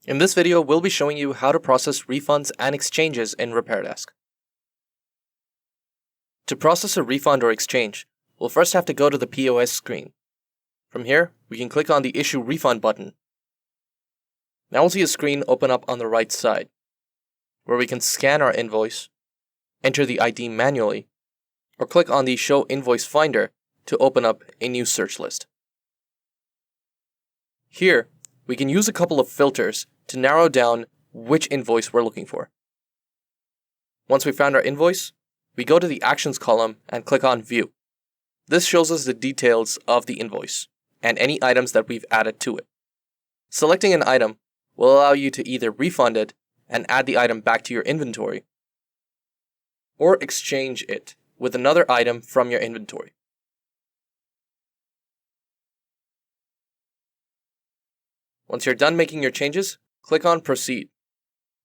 In this video, we'll be showing you how to process refunds and exchanges in RepairDesk. To process a refund or exchange, we'll first have to go to the POS screen. From here, we can click on the Issue Refund button. Now we'll see a screen open up on the right side, where we can scan our invoice, enter the ID manually, or click on the Show Invoice Finder to open up a new search list. Here, we can use a couple of filters to narrow down which invoice we're looking for. Once we found our invoice, we go to the Actions column and click on View. This shows us the details of the invoice and any items that we've added to it. Selecting an item will allow you to either refund it and add the item back to your inventory, or exchange it with another item from your inventory. Once you're done making your changes, click on Proceed.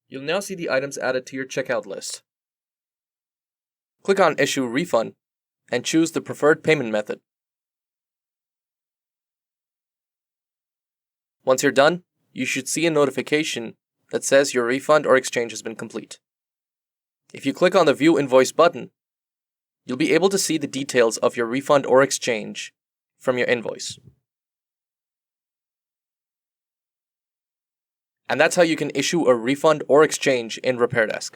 You'll now see the items added to your checkout list. Click on Issue Refund and choose the preferred payment method. Once you're done, you should see a notification that says your refund or exchange has been complete. If you click on the View Invoice button, you'll be able to see the details of your refund or exchange from your invoice. And that's how you can issue a refund or exchange in RepairDesk.